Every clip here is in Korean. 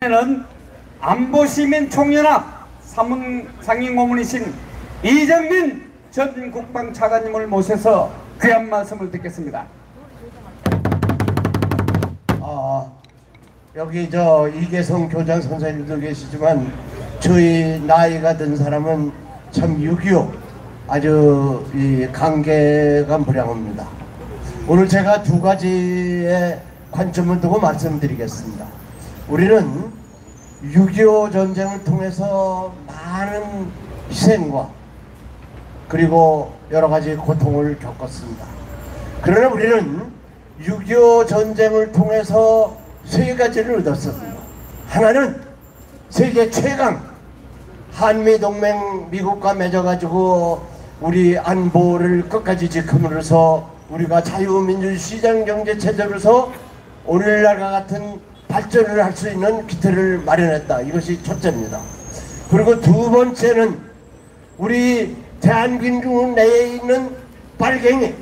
는 안보시민총연합 상임고문이신 이정민 전 국방차관님을 모셔서 귀한 말씀을 듣겠습니다. 여기 이계성 교장 선생님도 계시지만 저희 나이가 든 사람은 참 6.25 아주 관계가 무량합니다. 오늘 제가 두 가지의 관점을 두고 말씀드리겠습니다. 우리는 6.25 전쟁을 통해서 많은 희생과 그리고 여러 가지 고통을 겪었습니다. 그러나 우리는 6.25 전쟁을 통해서 세 가지를 얻었습니다. 하나는 세계 최강 한미동맹 미국과 맺어가지고 우리 안보를 끝까지 지킴으로써 우리가 자유민주시장경제체제로서 오늘날과 같은 발전을 할 수 있는 기틀을 마련했다. 이것이 첫째입니다. 그리고 두 번째는 우리 대한민국 내에 있는 빨갱이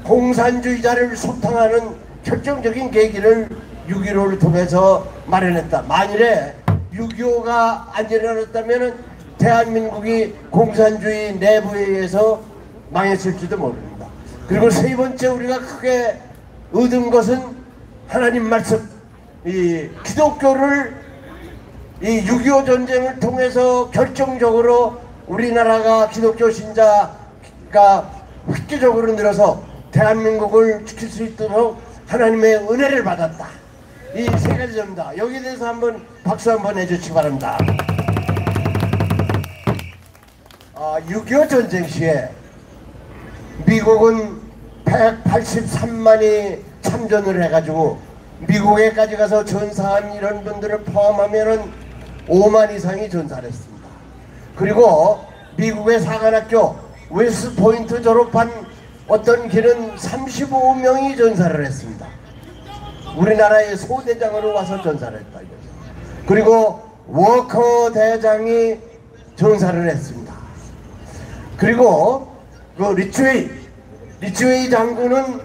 공산주의자를 소탕하는 결정적인 계기를 6.15를 통해서 마련했다. 만일에 6.25가 안 일어났다면 대한민국이 공산주의 내부에 의해서 망했을지도 모릅니다. 그리고 세 번째 우리가 크게 얻은 것은 하나님 말씀, 이 기독교를 이 6.25 전쟁을 통해서 결정적으로 우리나라가 기독교 신자가 획기적으로 늘어서 대한민국을 지킬 수 있도록 하나님의 은혜를 받았다. 이 세 가지 점입니다. 여기에 대해서 한번 박수 한번 해주시기 바랍니다. 6.25 전쟁 시에 미국은 183만이 참전을 해가지고 미국에까지 가서 전사한 이런 분들을 포함하면은 5만 이상이 전사를 했습니다. 그리고 미국의 사관학교 웨스트포인트 졸업한 어떤 길은 35명이 전사를 했습니다. 우리나라의 소대장으로 와서 전사를 했다 이거죠. 그리고 워커 대장이 전사를 했습니다. 그리고 그 리츠웨이 장군은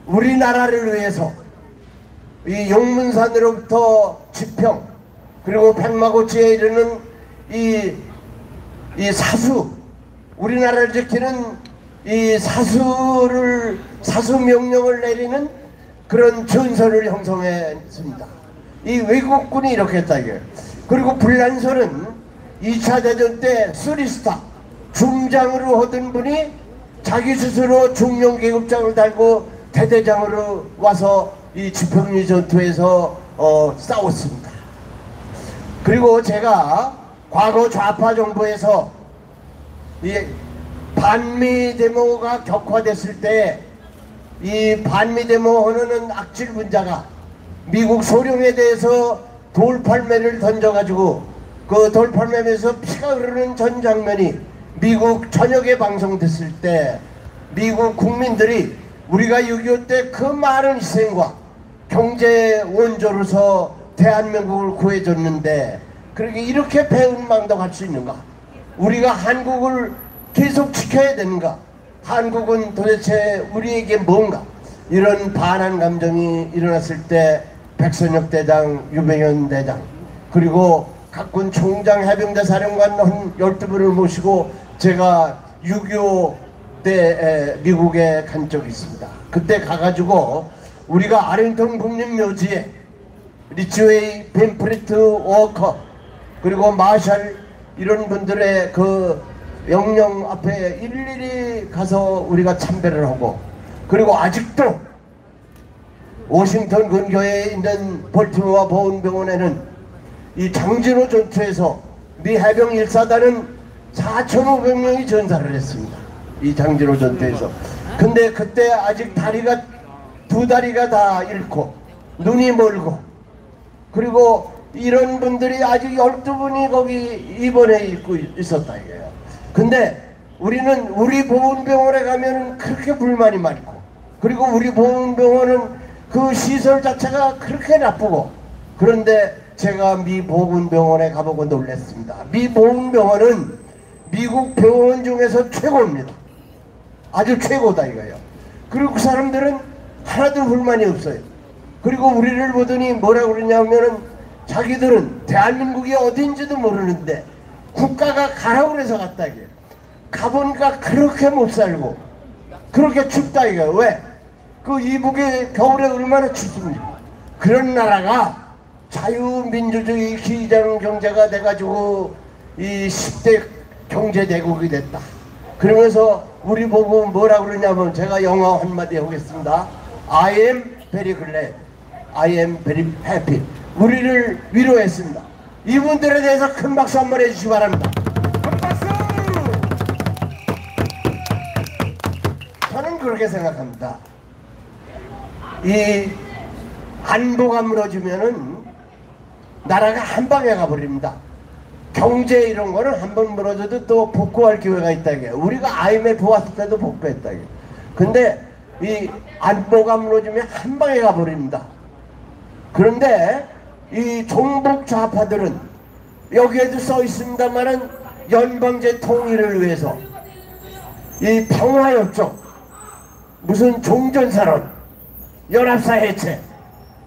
우리나라를 위해서 이 용문산으로부터 지평 그리고 백마고치에 이르는 이 사수, 우리나라를 지키는 이 사수 명령을 내리는 그런 전설을 형성했습니다. 이 외국군이 이렇게 했다 이게. 그리고 불란서는 2차 대전 때 쓰리스타 중장으로 얻은 분이 자기 스스로 중령계급장을 달고 대대장으로 와서 이 지평리 전투에서 싸웠습니다. 그리고 제가 과거 좌파 정부에서 이 반미 데모가 격화됐을 때 이 반미 데모 하는 악질 분자가 미국 소령에 대해서 돌팔매를 던져가지고 그 돌팔매에서 피가 흐르는 전 장면이 미국 전역에 방송됐을 때 미국 국민들이 우리가 6.25 때 그 많은 희생과 경제 원조로서 대한민국을 구해줬는데 그렇게 이렇게 배은망덕할 수 있는가? 우리가 한국을 계속 지켜야 되는가? 한국은 도대체 우리에게 뭔가? 이런 반한 감정이 일어났을 때 백선엽 대장, 유병현 대장 그리고 각군 총장 해병대 사령관 한 12분을 모시고 제가 6.25 때 미국에 간 적이 있습니다. 그때 가가지고 우리가 아링턴 국립묘지에 리츠웨이, 벤프리트, 워커 그리고 마샬 이런 분들의 그 영령 앞에 일일이 가서 우리가 참배를 하고 그리고 아직도 워싱턴 근교에 있는 볼티모어 보훈병원에는 이 장진호 전투에서 미 해병 1사단은 4,500명이 전사를 했습니다. 이 장진호 전투에서. 근데 그때 아직 두 다리가 다 잃고 눈이 멀고 그리고 이런 분들이 아직 12분이 거기 입원해 있고 있었다 이거예요. 근데 우리는 우리 보훈병원에 가면 그렇게 불만이 많고 그리고 우리 보훈병원은 그 시설 자체가 그렇게 나쁘고 그런데 제가 미 보훈병원에 가보고 놀랐습니다. 미 보훈병원은 미국 병원 중에서 최고입니다. 아주 최고다 이거예요. 그리고 그 사람들은 하나도 불만이 없어요. 그리고 우리를 보더니 뭐라고 그러냐면은 자기들은 대한민국이 어딘지도 모르는데 국가가 가라고 그래서 갔다 이게. 가보니까 그렇게 못 살고 그렇게 춥다 이거. 왜? 그 이북의 겨울에 얼마나 춥습니까? 그런 나라가 자유민주주의 기장 경제가 돼가지고 이 10대 경제대국이 됐다. 그러면서 우리 보고 뭐라 그러냐면 제가 영어 한마디 하겠습니다. I am very glad. I am very happy. 우리를 위로했습니다. 이분들에 대해서 큰 박수 한번 해주시기 바랍니다. 큰 박수! 저는 그렇게 생각합니다. 이 안보가 무너지면은 나라가 한 방에 가버립니다. 경제 이런 거는 한 번 무너져도 또 복구할 기회가 있다 이게. 우리가 IMF 왔을 때도 복구했다 이게. 근데 이 안보가 무너지면 한 방에 가버립니다. 그런데 이 종북 좌파들은 여기에도 써 있습니다만은 연방제 통일을 위해서 이 평화협정, 무슨 종전선언, 연합사 해체,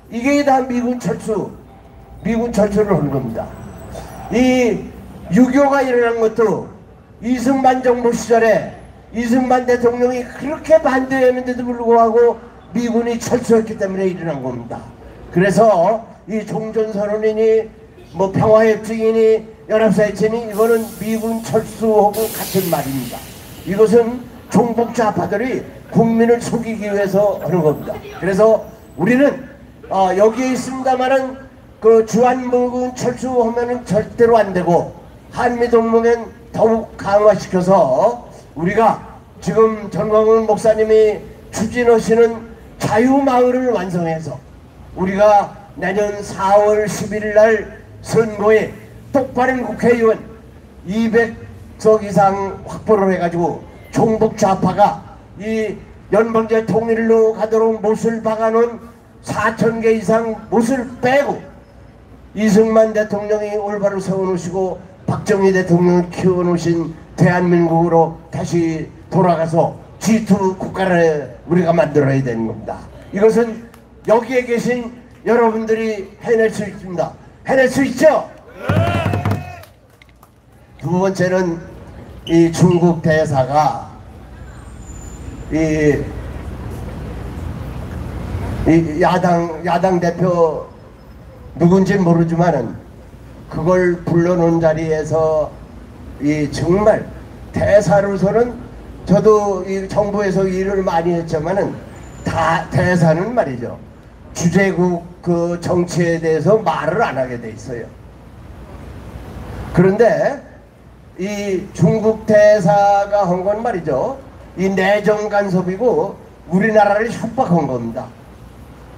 이게 다 미군 철수를 한 겁니다. 이 6.25가 일어난 것도 이승만 정부 시절에 이승만 대통령이 그렇게 반대했는데도 불구하고 미군이 철수했기 때문에 일어난 겁니다. 그래서 이 종전선언이니 뭐 평화협정이니 연합사 해체니 이거는 미군 철수하고 같은 말입니다. 이것은 종북 좌파들이 국민을 속이기 위해서 하는 겁니다. 그래서 우리는 여기에 있습니다만은 그 주한미군 철수하면은 절대로 안 되고 한미동맹은 더욱 강화시켜서 우리가 지금 전광훈 목사님이 추진하시는 자유마을을 완성해서 우리가 내년 4월 11일 날 선거에 똑바른 국회의원 200석 이상 확보를 해가지고 종북 좌파가 이 연방제 통일로 가도록 못을 박아놓은 4,000개 이상 못을 빼고 이승만 대통령이 올바로 세워놓으시고 박정희 대통령을 키워놓으신 대한민국으로 다시 돌아가서 G2 국가를 우리가 만들어야 되는 겁니다. 이것은 여기에 계신 여러분들이 해낼 수 있습니다. 해낼 수 있죠? 두 번째는 이 중국 대사가 이 야당 대표 누군지 모르지만은 그걸 불러놓은 자리에서 이 정말 대사로서는 저도 이 정부에서 일을 많이 했지만은 다 대사는 말이죠. 주재국 그 정치에 대해서 말을 안 하게 돼 있어요. 그런데 이 중국 대사가 한 건 말이죠. 이 내정 간섭이고 우리나라를 협박한 겁니다.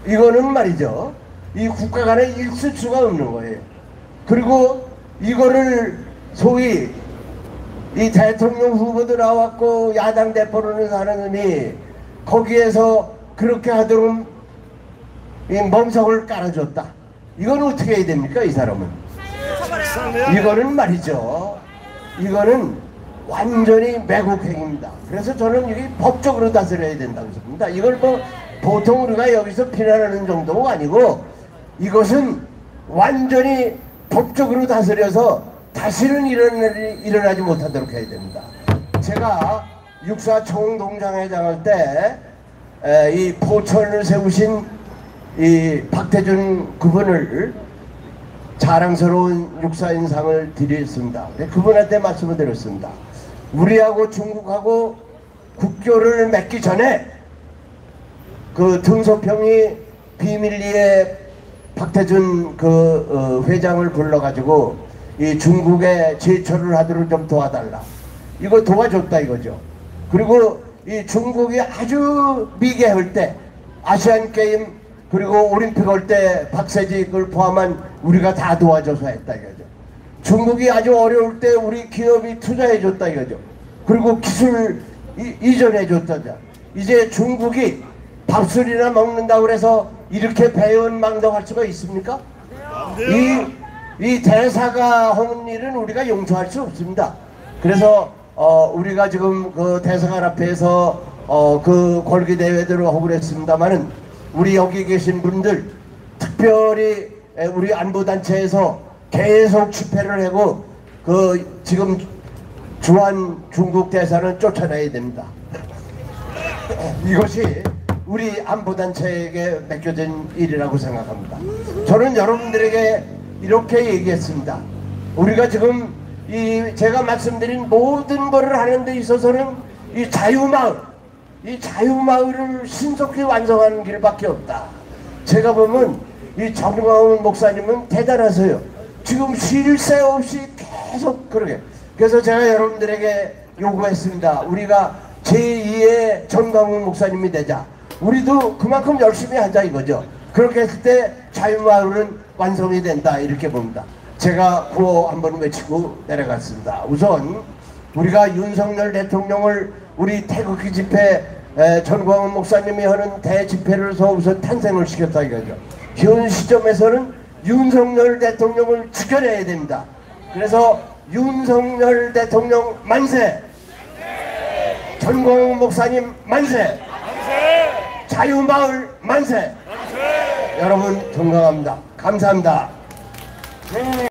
이거는 말이죠. 이 국가 간에 있을 수가 없는 거예요. 그리고 이거를 소위 이 대통령 후보도 나왔고 야당 대표로는 사람이 거기에서 그렇게 하도록 이 멍석을 깔아줬다. 이건 어떻게 해야 됩니까? 이 사람은 이거는 말이죠. 이거는 완전히 매국행입니다. 그래서 저는 이게 법적으로 다스려야 된다고 생각합니다. 이걸 뭐 보통 우리가 여기서 비난하는 정도가 아니고 이것은 완전히 법적으로 다스려서 다시는 이런 일이 일어나지 못하도록 해야 됩니다. 제가 육사 총동장회장 할 때 이 포천을 세우신 이 박태준 그분을 자랑스러운 육사인상을 드렸습니다. 그분한테 말씀을 드렸습니다. 우리하고 중국하고 국교를 맺기 전에 그 등소평이 비밀리에 박태준 그 회장을 불러가지고 이 중국에 제초를 하도록 좀 도와달라. 이거 도와줬다 이거죠. 그리고 이 중국이 아주 미개할 때 아시안게임 그리고 올림픽 할 때 박세직을 포함한 우리가 다 도와줘서 했다 이거죠. 중국이 아주 어려울 때 우리 기업이 투자해줬다 이거죠. 그리고 기술 이전해줬다. 이제 중국이 밥술이나 먹는다고 그래서 이렇게 배은망덕할 수가 있습니까? 이 대사가 하는 일은 우리가 용서할 수 없습니다. 그래서 우리가 지금 그 대사관 앞에서 그 골기 대회들을 하고 그랬습니다만은 우리 여기 계신 분들 특별히 우리 안보단체에서 계속 집회를 하고 그 지금 주한 중국 대사는 쫓아내야 됩니다. 이것이 우리 안보단체에게 맡겨진 일이라고 생각합니다. 저는 여러분들에게 이렇게 얘기했습니다. 우리가 지금 제가 말씀드린 모든 것을 하는 데 있어서는 이 자유마을을 신속히 완성하는 길밖에 없다. 제가 보면 이 정광훈 목사님은 대단하세요. 지금 쉴 새 없이 계속 그러게. 그래서 제가 여러분들에게 요구했습니다. 우리가 제2의 정광훈 목사님이 되자. 우리도 그만큼 열심히 하자 이거죠. 그렇게 했을 때 자유마을은 완성이 된다 이렇게 봅니다. 제가 구호 한번 외치고 내려갔습니다. 우선 우리가 윤석열 대통령을 우리 태극기 집회 전광훈 목사님이 하는 대집회로서 우선 탄생을 시켰다 이거죠. 현 시점에서는 윤석열 대통령을 지켜내야 됩니다. 그래서 윤석열 대통령 만세! 전광훈 목사님 만세! 자유마을 만세! 여러분 존경합니다. 감사합니다.